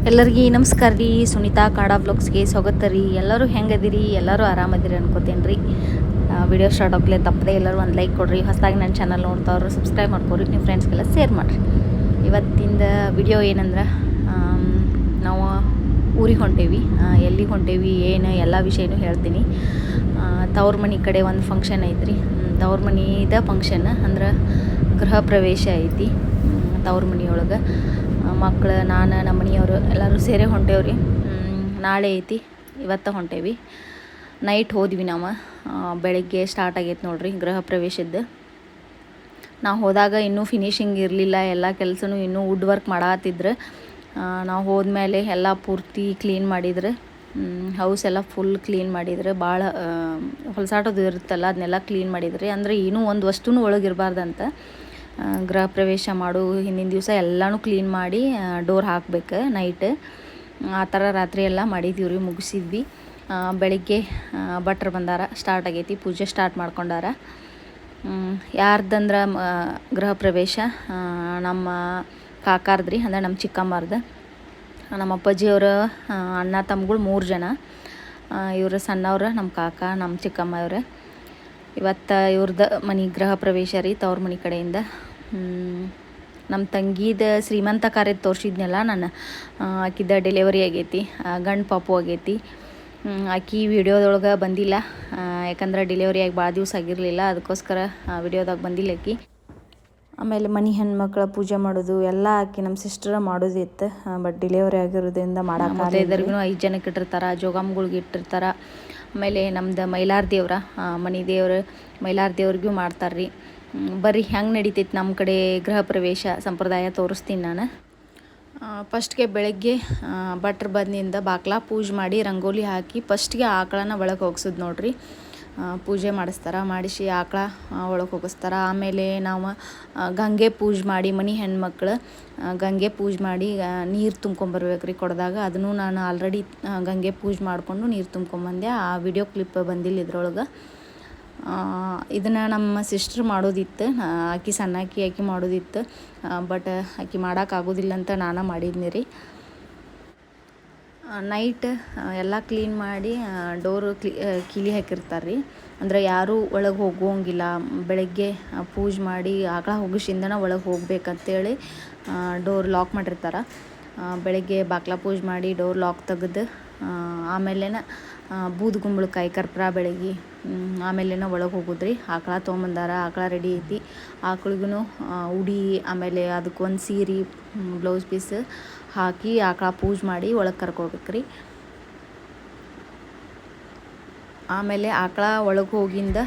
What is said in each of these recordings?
ಎಲ್ಲರಿಗೂ ನಮಸ್ಕಾರ ರೀ. ಸುನೀತಾ ಕನ್ನಡ ಬ್ಲಾಗ್ಸ್ಗೆ ಸ್ವಾಗತ ರೀ. ಎಲ್ಲರೂ ಹೆಂಗದಿರಿ? ಎಲ್ಲರೂ ಆರಾಮದಿರಿ ಅನ್ಕೋತೇನೆ ರೀ. ವಿಡಿಯೋ ಸ್ಟಾರ್ಟ್ ಆಗಲೇ ತಪ್ಪದೆ ಎಲ್ಲರೂ ಒಂದು ಲೈಕ್ ಕೊಡ್ರಿ. ಹೊಸದಾಗಿ ನನ್ನ ಚಾನಲ್ ನೋಡ್ತಾವ್ರು ಸಬ್ಸ್ಕ್ರೈಬ್ ಮಾಡ್ಕೊರಿ, ನಿಮ್ಮ ಫ್ರೆಂಡ್ಸ್ಗೆಲ್ಲ ಶೇರ್ ಮಾಡಿರಿ. ಇವತ್ತಿಂದ ವಿಡಿಯೋ ಏನಂದ್ರೆ ನಾವು ಊರಿಗೆ ಹೊಂಟೇವಿ. ಎಲ್ಲಿಗೆ ಹೊಂಟೇವಿ ಏನು ಎಲ್ಲ ವಿಷಯನೂ ಹೇಳ್ತೀನಿ. ತವ್ರ ಮನೆ ಕಡೆ ಒಂದು ಫಂಕ್ಷನ್ ಐತ್ರಿ. ತವ್ರ ಮನೆದ ಫಂಕ್ಷನ್ ಅಂದ್ರೆ ಗೃಹ ಪ್ರವೇಶ ಐತಿ ತವ್ರ ಮನೆಯೊಳಗೆ. ಮಕ್ಕಳು, ನಾನು, ನಮ್ಮ ಮನೆಯವರು ಎಲ್ಲರೂ ಸೇರಿ ಹೊಂಟೇವ್ರಿ. ನಾಳೆ ಐತಿ, ಇವತ್ತು ಹೊಂಟೇವಿ. ನೈಟ್ ಹೋದ್ವಿ ನಾವು. ಬೆಳಗ್ಗೆ ಸ್ಟಾರ್ಟ್ ಆಗೈತೆ ನೋಡ್ರಿ ಗೃಹ ಪ್ರವೇಶದ್ದು. ನಾವು ಹೋದಾಗ ಇನ್ನೂ ಫಿನಿಶಿಂಗ್ ಇರಲಿಲ್ಲ, ಎಲ್ಲ ಕೆಲಸನೂ ಇನ್ನೂ ವುಡ್ ವರ್ಕ್ ಮಾಡತ್ತಿದ್ರು. ನಾವು ಹೋದ್ಮೇಲೆ ಎಲ್ಲ ಪೂರ್ತಿ ಕ್ಲೀನ್ ಮಾಡಿದ್ರೆ, ಹೌಸ್ ಎಲ್ಲ ಫುಲ್ ಕ್ಲೀನ್ ಮಾಡಿದ್ರೆ, ಭಾಳ ಹೊಲಸಾಟೋದು ಇರುತ್ತಲ್ಲ ಅದನ್ನೆಲ್ಲ ಕ್ಲೀನ್ ಮಾಡಿದ್ರಿ. ಅಂದರೆ ಏನೂ ಒಂದು ವಸ್ತುನೂ ಒಳಗಿರಬಾರ್ದಂತ. ಗೃಹ ಪ್ರವೇಶ ಮಾಡು ಹಿಂದಿನ ದಿವಸ ಎಲ್ಲನೂ ಕ್ಲೀನ್ ಮಾಡಿ ಡೋರ್ ಹಾಕ್ಬೇಕು ನೈಟ್. ಆ ಥರ ರಾತ್ರಿ ಎಲ್ಲ ಮಾಡಿದ್ದೀವ್ರಿ, ಮುಗಿಸಿದ್ವಿ. ಬೆಳಿಗ್ಗೆ ಭಟ್ರು ಬಂದಾರ, ಸ್ಟಾರ್ಟ್ ಆಗೈತಿ, ಪೂಜೆ ಸ್ಟಾರ್ಟ್ ಮಾಡ್ಕೊಂಡಾರ. ಯಾರ್ದಂದ್ರೆ ಗೃಹ ಪ್ರವೇಶ ನಮ್ಮ ಕಾಕಾರ್ದ್ರಿ, ಅಂದರೆ ನಮ್ಮ ಚಿಕ್ಕಮ್ಮರ್ದು. ನಮ್ಮ ಅಪ್ಪಾಜಿಯವ್ರ ಅಣ್ಣ ತಮ್ಮಗಳು 3 ಜನ. ಇವರು ಸಣ್ಣವ್ರು, ನಮ್ಮ ಕಾಕ, ನಮ್ಮ ಚಿಕ್ಕಮ್ಮ ಇವ್ರು. ಇವತ್ತು ಇವ್ರದ್ದು ಮನೆ ಗೃಹ ಪ್ರವೇಶ ರೀ, ತವ್ರ ಮನೆ ಕಡೆಯಿಂದ. ನಮ್ಮ ತಂಗಿದ ಶ್ರೀಮಂತ ಕಾರ್ಯದ ತೋರಿಸಿದ್ನಲ್ಲ ನಾನು, ಆಕಿದ ಡೆಲಿವರಿ ಆಗೈತಿ, ಗಂಡು ಪಾಪು ಆಗೈತಿ. ಆಕಿ ವಿಡಿಯೋದೊಳಗೆ ಬಂದಿಲ್ಲ, ಯಾಕಂದ್ರೆ ಡೆಲಿವರಿ ಆಗಿ ಭಾಳ ದಿವಸ ಆಗಿರಲಿಲ್ಲ, ಅದಕ್ಕೋಸ್ಕರ ವಿಡಿಯೋದಾಗ ಬಂದಿಲ್ಲ ಆಕಿ. ಆಮೇಲೆ ಮನೆ ಹೆಣ್ಮಕ್ಳ ಪೂಜೆ ಮಾಡೋದು ಎಲ್ಲ ಆಕಿ ನಮ್ಮ ಸಿಸ್ಟರ್ ಮಾಡೋದಿತ್ತು. ಬಟ್ ಡೆಲಿವರಿ ಆಗಿರೋದ್ರಿಂದ ಮಾಡೋಕ್ಕಾಗಲ್ಲ. ಇದ್ರಿಗೂ 5 ಜನಕ್ಕೆ ಇಟ್ಟಿರ್ತಾರೆ, ಜೋಗಮ್ಗಳಿಗೆ ಇಟ್ಟಿರ್ತಾರೆ. ಆಮೇಲೆ ನಮ್ದು ಮೈಲಾರ ದೇವ್ರ, ಮನೆ ದೇವ್ರು ಮೈಲಾರ ದೇವ್ರಿಗೂ ಮಾಡ್ತಾರೆ ರೀ. ಬರ್ರಿ ಹೆಂಗೆ ನಡೀತೈತೆ ನಮ್ಮ ಕಡೆ ಗೃಹ ಪ್ರವೇಶ ಸಂಪ್ರದಾಯ ತೋರಿಸ್ತೀನಿ ನಾನು. ಫಸ್ಟ್ಗೆ ಬೆಳಗ್ಗೆ ಭಟ್ರು ಬಂದಿಂದ ಬಾಕ್ಲ ಪೂಜೆ ಮಾಡಿ ರಂಗೋಲಿ ಹಾಕಿ ಫಸ್ಟ್ಗೆ ಆಕಳನ್ನ ಒಳಗೆ ಹೋಗ್ಸೋದು ನೋಡ್ರಿ. ಪೂಜೆ ಮಾಡಿಸ್ತಾರೆ, ಮಾಡಿಸಿ ಆಕಳ ಒಳಗೆ ಹೋಗಿಸ್ತಾರೆ. ಆಮೇಲೆ ನಾವು ಗಂಗೆ ಪೂಜೆ ಮಾಡಿ, ಮನೆ ಹೆಣ್ಮಕ್ಳು ಗಂಗೆ ಪೂಜೆ ಮಾಡಿ ನೀರು ತುಂಬ್ಕೊಂಬರ್ಬೇಕು ರೀ ಕೊಡದಾಗ. ಅದನ್ನು ನಾನು ಆಲ್ರೆಡಿ ಗಂಗೆ ಪೂಜೆ ಮಾಡಿಕೊಂಡು ನೀರು ತುಂಬ್ಕೊಂಬಂದೆ. ಆ ವಿಡಿಯೋ ಕ್ಲಿಪ್ ಬಂದಿಲ್ಲ ಇದ್ರೊಳಗೆ. ಇದನ್ನು ನಮ್ಮ ಸಿಸ್ಟ್ರ್ ಮಾಡೋದಿತ್ತು, ಆಕಿ ಸಣ್ಣಾಕಿ ಆಕಿ ಮಾಡೋದಿತ್ತು. ಬಟ್ ಆಕಿ ಮಾಡೋಕ್ಕಾಗೋದಿಲ್ಲ ಅಂತ ನಾನು ಮಾಡಿದ್ನಿ ರೀ. ನೈಟ್ ಎಲ್ಲ ಕ್ಲೀನ್ ಮಾಡಿ ಡೋರು ಕೀಲಿ ಹಾಕಿರ್ತಾರೆ ರೀ. ಅಂದರೆ ಯಾರೂ ಒಳಗೆ ಹೋಗೋಂಗಿಲ್ಲ. ಬೆಳಗ್ಗೆ ಪೂಜೆ ಮಾಡಿ ಆಕಳ ಹೋಗಿಸಿಂದನ ಒಳಗೆ ಹೋಗ್ಬೇಕಂತೇಳಿ ಡೋರ್ ಲಾಕ್ ಮಾಡಿರ್ತಾರೆ. ಬೆಳಗ್ಗೆ ಬಾಕ್ಲ ಪೂಜೆ ಮಾಡಿ ಡೋರ್ ಲಾಕ್ ತೆಗೆದು ಆಮೇಲೆನ ಬೂದು ಕುಂಬಳಕಾಯಿ ಕರ್ಪೂರ ಬೆಳಗ್ಗೆ ಆಮೇಲೆನ ಒಳಗೆ ಹೋಗೋದ್ರಿ. ಆಕಳ ತೊಗೊಂಬಂದಾರ, ಆಕಳ ರೆಡಿ ಐತಿ. ಆಕಳಿಗೂ ಉಡಿ, ಆಮೇಲೆ ಅದಕ್ಕೊಂದು ಸೀರೆ, ಬ್ಲೌಸ್ ಪೀಸ್ ಹಾಕಿ ಆಕಳ ಪೂಜೆ ಮಾಡಿ ಒಳಗೆ ಕರ್ಕೊಬೇಕ್ರಿ. ಆಮೇಲೆ ಆಕಳ ಒಳಗೆ ಹೋಗಿಂದ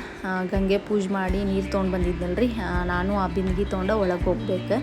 ಗಂಗೆ ಪೂಜೆ ಮಾಡಿ ನೀರು ತೊಗೊಂಡು ಬಂದಿದ್ನಲ್ರಿ, ನಾನು ಆ ಬಿಂದಿಗೆ ತೊಗೊಂಡು ಒಳಗೆ ಹೋಗ್ಬೇಕು.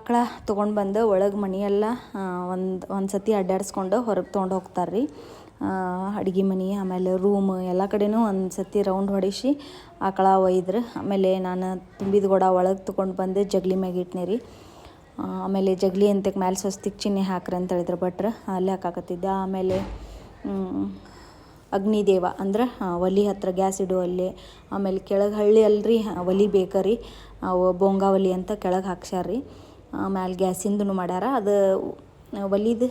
ಆಕಳ ತೊಗೊಂಡು ಬಂದು ಒಳಗೆ ಮನೆಯೆಲ್ಲ ಒಂದು ಸತಿ ಅಡ್ಡಾಡಿಸ್ಕೊಂಡು ಹೊರಗೆ ತೊಗೊಂಡು ಹೋಗ್ತಾರೆ ರೀ. ಅಡುಗೆ ಮನೆ ಆಮೇಲೆ ರೂಮ್ ಎಲ್ಲ ಕಡೆನೂ ಒಂದು ಸತಿ ರೌಂಡ್ ಹೊಡಿಸಿ ಆಕಳ ಒಯ್ದ್ರು. ಆಮೇಲೆ ನಾನು ತುಂಬಿದ ಗೊಡ ಒಳಗೆ ತೊಗೊಂಡು ಬಂದು ಜಗಲಿ ಮ್ಯಾಗ ಇಟ್ನಿ ರೀ. ಆಮೇಲೆ ಜಗಲಿ ಅಂತಕ್ಕೆ ಮ್ಯಾಲೆ ಸ್ವಸ್ತಿಕ್ ಚಿಹ್ನೆ ಹಾಕ್ರಿ ಅಂತ ಹೇಳಿದ್ರು ಭಟ್ರು, ಅಲ್ಲೇ ಹಾಕಾಕತ್ತಿದ್ದೆ. ಆಮೇಲೆ ಅಗ್ನಿದೇವ ಅಂದ್ರೆ ಒಲೆ ಹತ್ರ ಗ್ಯಾಸ್ ಇಡೋ ಒಲೆ, ಆಮೇಲೆ ಕೆಳಗೆ ಹಳ್ಳಿ ಅಲ್ರಿ ಒಲೆ ಬೇಕರಿ, ಅವು ಬೊಂಗ ಒಲೆ ಅಂತ ಕೆಳಗೆ ಹಾಕ್ಸ್ಯಾರ ರೀ. ಮ್ಯಾಲೆ ಗ್ಯಾಸಿಂದೂ ಮಾಡ್ಯಾರ. ಅದು ಒಲಿದು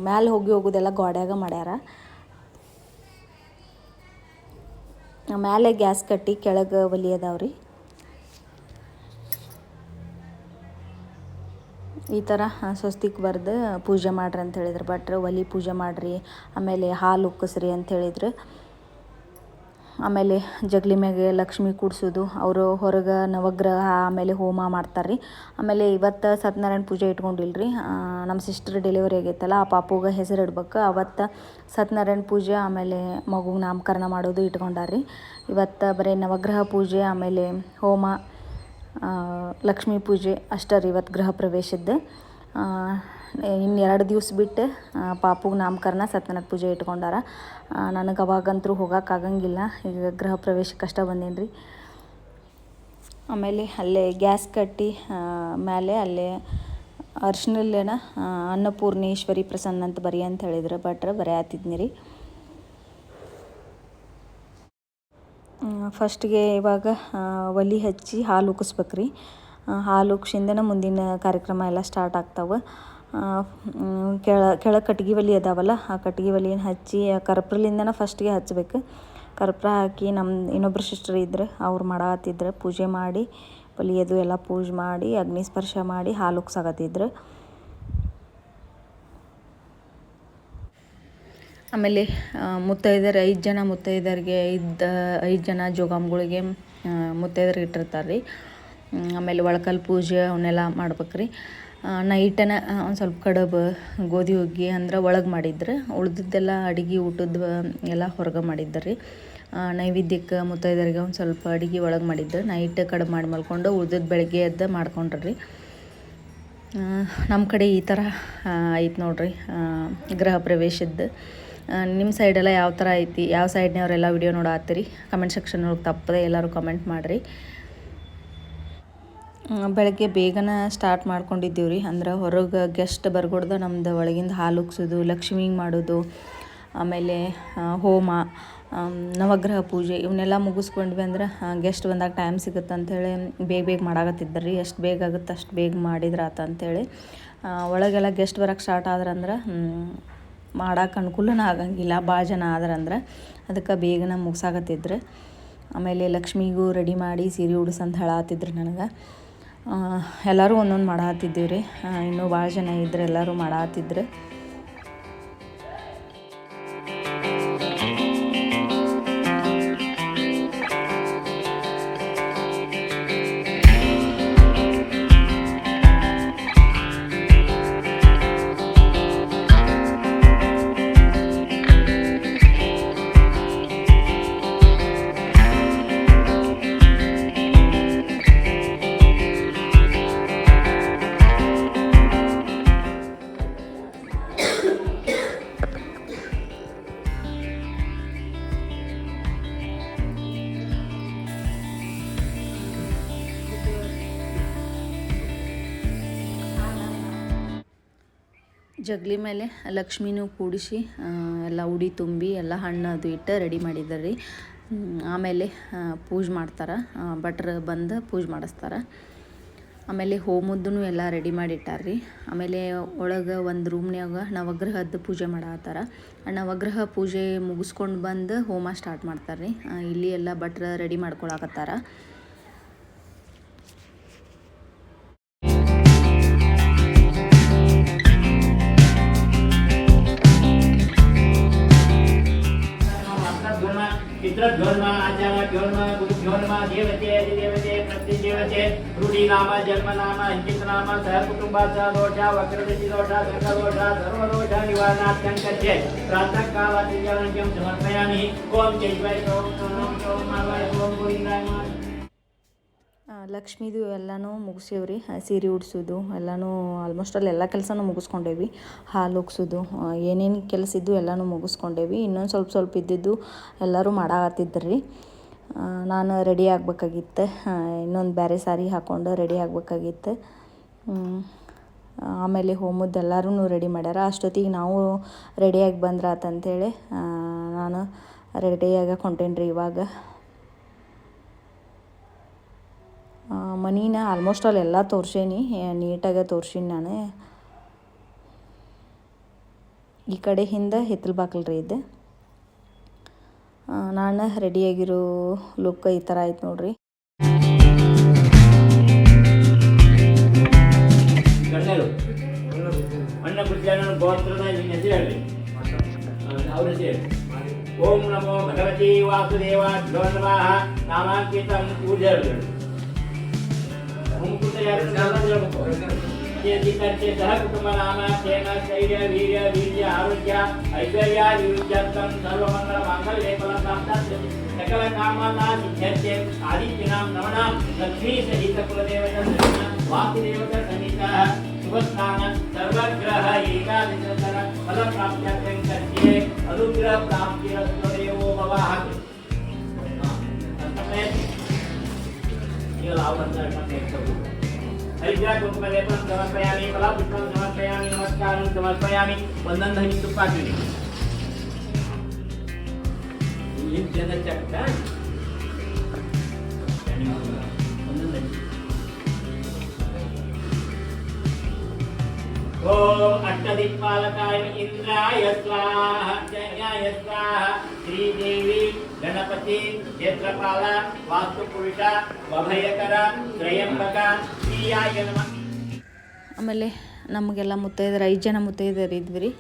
ಮ್ಯಾಲೆ ಹೋಗೋದೆಲ್ಲ ಗೋಡ್ಯಾಗ ಮಾಡ್ಯಾರ. ಮ್ಯಾಲೆ ಗ್ಯಾಸ್ ಕಟ್ಟಿ ಕೆಳಗೆ ಒಲೆ ಅದಾವ್ರಿ. ಈ ಥರ ಸ್ವಸ್ತಿಕ್ ಬರೆದು ಪೂಜೆ ಮಾಡ್ರಿ ಅಂತ ಹೇಳಿದ್ರು ಭಟ್ರು. ಒಲೆ ಪೂಜೆ ಮಾಡಿರಿ, ಆಮೇಲೆ ಹಾಲು ಉಕ್ಕಸ್ರಿ ಅಂತ ಹೇಳಿದ್ರು. ಆಮೇಲೆ ಜಗಲಿ ಮ್ಯಾಗೆ ಲಕ್ಷ್ಮಿ ಕೂಡ್ಸೋದು, ಅವರು ಹೊರಗೆ ನವಗ್ರಹ ಆಮೇಲೆ ಹೋಮ ಮಾಡ್ತಾರೆ ರೀ. ಆಮೇಲೆ ಇವತ್ತು ಸತ್ಯನಾರಾಯಣ ಪೂಜೆ ಇಟ್ಕೊಂಡಿಲ್ರಿ. ನಮ್ಮ ಸಿಸ್ಟರ್ ಡೆಲಿವರಿ ಆಗೈತಲ್ಲ, ಆ ಪಾಪುಗೆ ಹೆಸರು ಇಡ್ಬೇಕು. ಅವತ್ತು ಸತ್ಯನಾರಾಯಣ ಪೂಜೆ ಆಮೇಲೆ ಮಗುಗೆ ನಾಮಕರಣ ಮಾಡೋದು ಇಟ್ಕೊಂಡಾರ್ರಿ. ಇವತ್ತು ಬರೀ ನವಗ್ರಹ ಪೂಜೆ ಆಮೇಲೆ ಹೋಮ, ಲಕ್ಷ್ಮೀ ಪೂಜೆ ಅಷ್ಟೇ ರೀ ಇವತ್ತು ಗೃಹ ಪ್ರವೇಶದ್ದು. ಇನ್ನು 2 ದಿವಸ ಬಿಟ್ಟು ಪಾಪುಗೆ ನಾಮಕರಣ ಸತ್ಯನಾರಾಯಣ ಪೂಜೆ ಇಟ್ಕೊಂಡಾರ. ನನಗೆ ಅವಾಗಂತೂ ಹೋಗೋಕ್ಕಾಗಂಗಿಲ್ಲ, ಈಗ ಗೃಹ ಪ್ರವೇಶಕ್ಕೆ ಕಷ್ಟ ಬಂದೇನಿ ರೀ. ಆಮೇಲೆ ಅಲ್ಲೇ ಗ್ಯಾಸ್ ಕಟ್ಟಿ ಮೇಲೆ ಅಲ್ಲೇ ಅರ್ಶಿನಲ್ಲೇನ ಅನ್ನಪೂರ್ಣೇಶ್ವರಿ ಪ್ರಸನ್ನ ಅಂತ ಬರಿ ಅಂತ ಹೇಳಿದ್ರು ಭಟ್ರು, ಬರೆಯತ್ತಿದ್ನಿ ರೀ. ಫಸ್ಟಿಗೆ ಇವಾಗ ಒಲೆ ಹಚ್ಚಿ ಹಾಲು ಉಕ್ಕಿಸ್ಬೇಕ್ರಿ. ಹಾಲು ಉಕ್ಸಿಂದನೇ ಮುಂದಿನ ಕಾರ್ಯಕ್ರಮ ಎಲ್ಲ ಸ್ಟಾರ್ಟ್ ಆಗ್ತಾವೆ. ಕೆಳಗೆ ಕಟ್ಗೆ ಒಲೆ ಅದಾವಲ್ಲ, ಆ ಕಟ್ಗೆ ಒಲೆನ ಹಚ್ಚಿ ಕರ್ಪೂರಲಿಂದನೇ ಫಸ್ಟಿಗೆ ಹಚ್ಬೇಕು. ಕರ್ಪೂರ ಹಾಕಿ ನಮ್ಮ ಇನ್ನೊಬ್ಬರು ಸಿಸ್ಟರ್ ಇದ್ರು, ಅವ್ರು ಮಾಡತ್ತಿದ್ರು. ಪೂಜೆ ಮಾಡಿ ಒಲೆಯದು ಎಲ್ಲ ಪೂಜೆ ಮಾಡಿ ಅಗ್ನಿ ಸ್ಪರ್ಶ ಮಾಡಿ ಹಾಲು ಉಕ್ಸಾಕತ್ತಿದ್ರು. ಆಮೇಲೆ ಮುತ್ತೈದೆಯರು 5 ಜನ ಮುತ್ತೈದೆಯರಿಗೆ 5 ಜನ ಜೋಗಮ್ಗಳಿಗೆ ಮುತ್ತೈದೆಯರಿಗೆ ಇಟ್ಟಿರ್ತಾರೆ ರೀ. ಆಮೇಲೆ ಒಳಕಲ್ಲು ಪೂಜೆ ಅವನ್ನೆಲ್ಲ ಮಾಡ್ಬೇಕ್ರಿ. ನೈಟನ ಒಂದು ಸ್ವಲ್ಪ ಕಡುಬು ಗೋಧಿ ಹುಗ್ಗಿ ಅಂದ್ರೆ ಒಳಗೆ ಮಾಡಿದ್ರು. ಉಳ್ದಿದ್ದೆಲ್ಲ ಅಡುಗೆ ಊಟದ ಎಲ್ಲ ಹೊರಗೆ ಮಾಡಿದ್ರು ರೀ. ನೈವೇದ್ಯಕ್ಕೆ ಮುತ್ತೈದೆಯರಿಗೆ ಒಂದು ಸ್ವಲ್ಪ ಅಡುಗೆ ಒಳಗೆ ಮಾಡಿದ್ದು, ನೈಟ್ ಕಡುಬು ಮಾಡಿ ಮಲ್ಕೊಂಡು ಉಳ್ದಿದ್ದು ಬೆಳಗ್ಗೆ ಎದ್ದು ಮಾಡ್ಕೊಂಡ್ರಿ. ನಮ್ಮ ಕಡೆ ಈ ಥರ ಐತೆ ನೋಡ್ರಿ ಗೃಹ ಪ್ರವೇಶದ್ದು. ನಿಮ್ಮ ಸೈಡೆಲ್ಲ ಯಾವ ಥರ ಐತಿ, ಯಾವ ಸೈಡ್ನವರೆಲ್ಲ ವಿಡಿಯೋ ನೋಡತ್ತೀರಿ ಕಮೆಂಟ್ ಸೆಕ್ಷನ್ ಒಳಗೆ ತಪ್ಪದೆ ಎಲ್ಲರೂ ಕಮೆಂಟ್ ಮಾಡಿರಿ. ಬೆಳಗ್ಗೆ ಬೇಗನೆ ಸ್ಟಾರ್ಟ್ ಮಾಡ್ಕೊಂಡಿದ್ದೀವಿ ರೀ. ಅಂದ್ರೆ ಹೊರಗೆ ಗೆಸ್ಟ್ ಬರ್ಕೊಡ್ದು ನಮ್ದು ಒಳಗಿಂದ ಹಾಲು ಉಕ್ಸೋದು, ಲಕ್ಷ್ಮಿಗೆ ಮಾಡೋದು, ಆಮೇಲೆ ಹೋಮ, ನವಗ್ರಹ ಪೂಜೆ ಇವನ್ನೆಲ್ಲ ಮುಗಿಸ್ಕೊಂಡ್ವಿ ಅಂದ್ರೆ ಗೆಸ್ಟ್ ಬಂದಾಗ ಟೈಮ್ ಸಿಗುತ್ತೆ ಅಂಥೇಳಿ ಬೇಗ ಮಾಡಾಕತ್ತಿದ್ದರು ರೀ. ಎಷ್ಟು ಬೇಗ ಆಗುತ್ತೆ ಅಷ್ಟು ಬೇಗ ಮಾಡಿದ್ರೆ ಆತ ಅಂಥೇಳಿ. ಒಳಗೆಲ್ಲ ಗೆಸ್ಟ್ ಬರೋಕ್ಕೆ ಸ್ಟಾರ್ಟ್ ಆದ್ರಂದ್ರೆ ಮಾಡೋಕೆ ಅನುಕೂಲನೇ ಆಗಂಗಿಲ್ಲ, ಭಾಳ ಜನ ಆದ್ರಂದ್ರೆ. ಅದಕ್ಕೆ ಬೇಗನೆ ಮುಗ್ಸಾಕತ್ತಿದ್ರು. ಆಮೇಲೆ ಲಕ್ಷ್ಮಿಗೂ ರೆಡಿ ಮಾಡಿ ಸೀರೆ ಉಡ್ಸಂತ ಹೇಳತ್ತಿದ್ರು ನನಗೆ. ಎಲ್ಲರೂ ಒಂದೊಂದು ಮಾಡತ್ತಿದ್ದೀವಿ ರೀ. ಇನ್ನೂ ಭಾಳ ಜನ ಇದ್ರೆ ಎಲ್ಲರೂ ಮಾಡತ್ತಿದ್ರು. ಜಗಲಿ ಮೇಲೆ ಲಕ್ಷ್ಮಿನೂ ಕೂಡಿಸಿ ಎಲ್ಲ ಉಡಿ ತುಂಬಿ ಎಲ್ಲ ಹಣ್ಣು ಅದು ಇಟ್ಟು ರೆಡಿ ಮಾಡಿದ್ದಾರೆ ರೀ. ಆಮೇಲೆ ಪೂಜೆ ಮಾಡ್ತಾರೆ, ಭಟ್ರು ಬಂದು ಪೂಜೆ ಮಾಡಿಸ್ತಾರೆ. ಆಮೇಲೆ ಹೋಮದ್ದು ಎಲ್ಲ ರೆಡಿ ಮಾಡಿಟ್ಟಾರ ರೀ. ಆಮೇಲೆ ಒಳಗೆ ಒಂದು ರೂಮ್ನ್ಯಾಗ ನವಗ್ರಹದ ಪೂಜೆ ಮಾಡತ್ತಾರ. ನವಗ್ರಹ ಪೂಜೆ ಮುಗಿಸ್ಕೊಂಡು ಬಂದು ಹೋಮ ಸ್ಟಾರ್ಟ್ ಮಾಡ್ತಾರೆ ರೀ. ಇಲ್ಲಿ ಎಲ್ಲ ಭಟ್ರು ರೆಡಿ ಮಾಡ್ಕೊಳಕತ್ತಾರ. पितृभ्योन्मा आचार्यभ्योन्मा गुरुभ्योन्मा देवते अधिदेवते प्रतिदेवते रूढीनाम जन्मनाम अंकितनाम सहकुटुम्बाचा दोषा वक्रदृष्टि दोषा सर्वदोषा सर्वदोषा निवारणार्थं करिष्ये प्रातःकालादिज्ञानज्ञं समर्पयामि ओम जय ओम ओम गोविंदाय ಲಕ್ಷ್ಮೀದು ಎಲ್ಲನೂ ಮುಗಿಸೇವ್ರಿ. ಸೀರೆ ಉಡ್ಸೋದು ಎಲ್ಲನೂ ಆಲ್ಮೋಸ್ಟ್ ಎಲ್ಲ ಕೆಲಸನೂ ಮುಗಿಸ್ಕೊಂಡೇವಿ. ಹಾಲು ಉಗ್ಸೋದು ಏನೇನು ಕೆಲಸ ಇದ್ದು ಎಲ್ಲನೂ ಮುಗಿಸ್ಕೊಂಡೇವಿ. ಇನ್ನೊಂದು ಸ್ವಲ್ಪ ಇದ್ದಿದ್ದು ಎಲ್ಲರೂ ಮಾಡಾಕತ್ತಿದ್ರಿ. ನಾನು ರೆಡಿ ಆಗ್ಬೇಕಾಗಿತ್ತು. ಇನ್ನೊಂದು ಬೇರೆ ಸಾರಿ ಹಾಕ್ಕೊಂಡು ರೆಡಿ ಆಗ್ಬೇಕಾಗಿತ್ತು. ಆಮೇಲೆ ಹೋಮದ್ದು ಎಲ್ಲರೂ ರೆಡಿ ಮಾಡ್ಯಾರ. ಅಷ್ಟೊತ್ತಿಗೆ ನಾವು ರೆಡಿಯಾಗಿ ಬಂದ್ರಾತಂತೇಳಿ ನಾನು ರೆಡಿಯಾಗಕ್ಕೆ ಹೊಂಟೇನಿ ರೀ. ಇವಾಗ ಮನೀನ ಆಲ್ಮೋಸ್ಟ್ ಎಲ್ಲ ತೋರ್ಸೇನಿ, ನೀಟಾಗೆ ತೋರ್ಸೀನಿ ನಾನು. ಈ ಕಡೆ ಹಿಂದೆ ಹಿತ್ತಲ ಬಾಕಲ್ ರೀ ಇದು. ನಾನು ರೆಡಿಯಾಗಿರೋ ಲುಕ್ ಈ ಥರ ಆಯ್ತು ನೋಡ್ರಿ. ಓಂ ನಮೋ ಭಗವತಿ ವಾಸುದೇವಾಭ್ಯೋ ನಮಃ. ನಾಮಾಂಕಿತಂ ಪೂಜೆಗಳು ಸಹ ಕುಟುಂಬ ನಾಮ ಕ್ಷೇಮ ಸ್ಥೈರ್ಯ ವೀರ್ಯ ವೀರ್ಯ ಆರೋಗ್ಯ ಐಶ್ವರ್ಯ ವಿರುದ್ಧಂ ಸರ್ವಮಂಗಲ ಮಾಂಗಲ್ಯ ಫಲಂ ಸಕಲ ಕಾಮನಾ ಸಿದ್ಧ್ಯರ್ಥೆ ಆದಿತ್ಯನಾಂ ನಮನಾಂ ಲಕ್ಷ್ಮೀ ಸಹಿತ ಕುಲದೇವತಾ ವಾಸುದೇವತ ಸಹಿತ ಶುಭಸ್ಥಾನ ಸರ್ವಗ್ರಹ ಏಕಾದಶತರ ಫಲ ಪ್ರಾಪ್ತ್ಯರ್ಥಂ ಕರ್ಯೆ ಅನುಗ್ರಹ ಪ್ರಾಪ್ತಿರಸ್ತದೇವೋ ಭವಃ. हरिद्रा कुंकुमलेपनं समर्पयामि, फलपुष्पं समर्पयामि, नमस्कारं समर्पयामि. वंदन धनी तुपाचुनी ये जन चक्का वंदन धनी. ओम अष्टदिक्पालकाय इंद्राय स्वाहा, जयाय स्वाहा. श्रीदेवी गणपति क्षेत्रपाल वास्तुपुरुष अभयकर त्रयंबक श्रीयाय नमः. ಆಮೇಲೆ ನಮಗೆಲ್ಲ ಮುತ್ತೈದೆಯರು 5 ಜನ ಮುತ್ತೈದೆಯರು ಇದ್ವಿ ರೀ.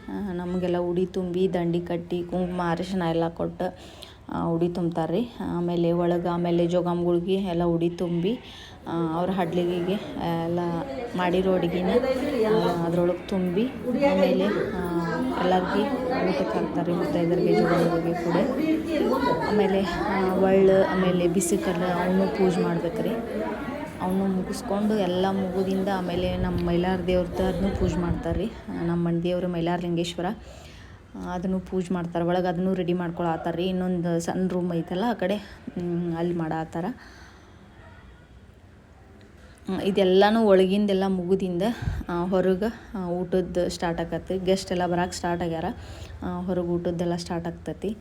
ನಮಗೆಲ್ಲ ಉಡಿ ತುಂಬಿ ದಂಡಿ ಕಟ್ಟಿ ಕುಂಕುಮ ಅರಿಶಿನ ಎಲ್ಲ ಕೊಟ್ಟು ಉಡಿ ತುಂಬ್ತಾರೆ ರೀ. ಆಮೇಲೆ ಜೋಗಮ್ಗಳಿಗೆ ಎಲ್ಲ ಉಡಿ ತುಂಬಿ ಅವ್ರ ಹಡ್ಲಿಗೆ ಎಲ್ಲ ಮಾಡಿರೋ ಅಡುಗೆನ ಅದ್ರೊಳಗೆ ತುಂಬಿ ಆಮೇಲೆ ಎಲ್ಲರಿಗೆ ಊಟಕ್ಕೆ ಹಾಕ್ತಾರೆ. ಮುತ್ತೈದರಿಗೆ ಜೋಗಮ್ಗಳಿಗೆ ಕೂಡ ಆಮೇಲೆ ಬಿಸಿ ಕಲ್ಲು ಅವನು ಪೂಜೆ ಮಾಡ್ಬೇಕು ರೀ. ಅವನು ಮುಗಿಸ್ಕೊಂಡು ಎಲ್ಲ ಮುಗಿದಿಂದ ಆಮೇಲೆ ನಮ್ಮ ಮೈಲಾರ ದೇವ್ರದ್ದು ಅದನ್ನು ಪೂಜೆ ಮಾಡ್ತಾರೆ ರೀ. ನಮ್ಮ ಮನೆ ದೇವರು ಮೈಲಾರ ಲಿಂಗೇಶ್ವರ, ಅದನ್ನು ಪೂಜೆ ಮಾಡ್ತಾರೆ. ಒಳಗೆ ಅದನ್ನು ರೆಡಿ ಮಾಡ್ಕೊಳತ್ತಾರ ರೀ. ಇನ್ನೊಂದು ಸಣ್ಣ ರೂಮ್ ಐತಲ್ಲ ಆ ಕಡೆ, ಅಲ್ಲಿ ಮಾಡತ್ತಾರ. ಇದೆಲ್ಲನೂ ಒಳಗಿಂದೆಲ್ಲ ಮುಗಿದಿಂದ ಹೊರಗೆ ಊಟದ್ದು ಸ್ಟಾರ್ಟ್ ಆಕತಿ. ಗೆಸ್ಟ್ ಎಲ್ಲ ಬರೋಕೆ ಸ್ಟಾರ್ಟ್ ಆಗ್ಯಾರ. ಹೊರಗೆ ಊಟದ್ದೆಲ್ಲ ಸ್ಟಾರ್ಟ್ ಆಗ್ತೈತಿ.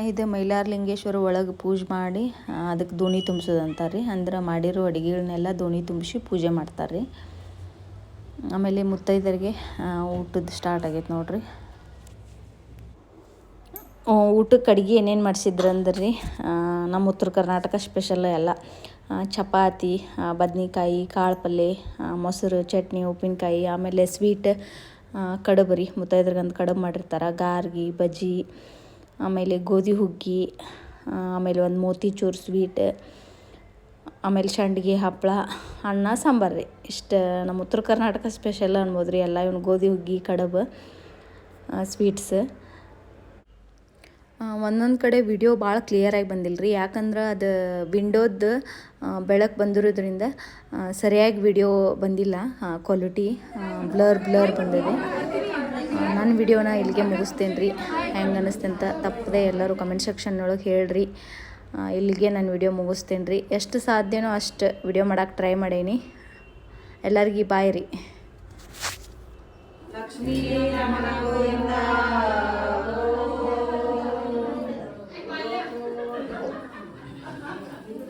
ಇದು ಮೈಲಾರಲಿಂಗೇಶ್ವರ ಒಳಗೆ ಪೂಜೆ ಮಾಡಿ ಅದಕ್ಕೆ ದೋಣಿ ತುಂಬಿಸೋದು ಅಂತಾರೆ ರೀ. ಅಂದ್ರೆ ಮಾಡಿರೋ ಅಡುಗೆಗಳನ್ನೆಲ್ಲ ದೋಣಿ ತುಂಬಿಸಿ ಪೂಜೆ ಮಾಡ್ತಾರೆ ರೀ. ಆಮೇಲೆ ಮುತ್ತೈದರಿಗೆ ಊಟದ ಸ್ಟಾರ್ಟ್ ಆಗೈತೆ ನೋಡ್ರಿ. ಊಟಕ್ಕೆ ಅಡುಗೆ ಏನೇನು ಮಾಡಿಸಿದ್ರು ಅಂದ್ರೆ ರೀ, ನಮ್ಮ ಉತ್ತರ ಕರ್ನಾಟಕ ಸ್ಪೆಷಲ್ ಎಲ್ಲ ಚಪಾತಿ, ಬದ್ನೆಕಾಯಿ, ಕಾಳು ಪಲ್ಯ, ಮೊಸರು, ಚಟ್ನಿ, ಉಪ್ಪಿನಕಾಯಿ, ಆಮೇಲೆ ಸ್ವೀಟ್ ಕಡುಬು ರೀ. ಮುತ್ತೈದ್ರಿಗಂತ ಕಡುಬು ಮಾಡಿರ್ತಾರೆ. ಗಾರ್ಗಿ, ಬಜ್ಜಿ, ಆಮೇಲೆ ಗೋಧಿ ಹುಗ್ಗಿ, ಆಮೇಲೆ ಒಂದು ಮೋತಿಚೂರ್ ಸ್ವೀಟ್, ಆಮೇಲೆ ಸಂಡ್ಗೆ, ಹಪ್ಪಳ, ಅನ್ನ, ಸಾಂಬಾರು ರೀ. ಇಷ್ಟು ನಮ್ಮ ಉತ್ತರ ಕರ್ನಾಟಕ ಸ್ಪೆಷಲ್ ಅನ್ಬೋದು ರೀ ಎಲ್ಲ. ಇವನು ಗೋಧಿ ಹುಗ್ಗಿ, ಕಡುಬು, ಸ್ವೀಟ್ಸ್. ಒಂದೊಂದು ಕಡೆ ವಿಡಿಯೋ ಭಾಳ ಕ್ಲಿಯರಾಗಿ ಬಂದಿಲ್ಲ ರೀ. ಯಾಕಂದ್ರೆ ಅದು ವಿಂಡೋದು ಬೆಳಕು ಬಂದಿರೋದ್ರಿಂದ ಸರಿಯಾಗಿ ವಿಡಿಯೋ ಬಂದಿಲ್ಲ. ಕ್ವಾಲಿಟಿ ಬ್ಲರ್ ಬಂದಿದೆ. ನನ್ನ ವಿಡಿಯೋನ ಇಲ್ಲಿಗೆ ಮುಗಿಸ್ತೇನೆ ರೀ. ಹೆಂಗೆ ಅನ್ನಿಸ್ತೆ ಅಂತ ತಪ್ಪದೆ ಎಲ್ಲರೂ ಕಮೆಂಟ್ ಸೆಕ್ಷನ್ನೊಳಗೆ ಹೇಳ್ರಿ. ಇಲ್ಲಿಗೆ ನಾನು ವಿಡಿಯೋ ಮುಗಿಸ್ತೇನೆ ರೀ. ಎಷ್ಟು ಸಾಧ್ಯನೋ ಅಷ್ಟು ವಿಡಿಯೋ ಮಾಡೋಕೆ ಟ್ರೈ ಮಾಡೀನಿ. ಎಲ್ಲರಿಗೂ ಬಾಯ್ ರೀ. ಲಕ್ಷ್ಮೀ ರಮಣ ಗೋವಿಂದ.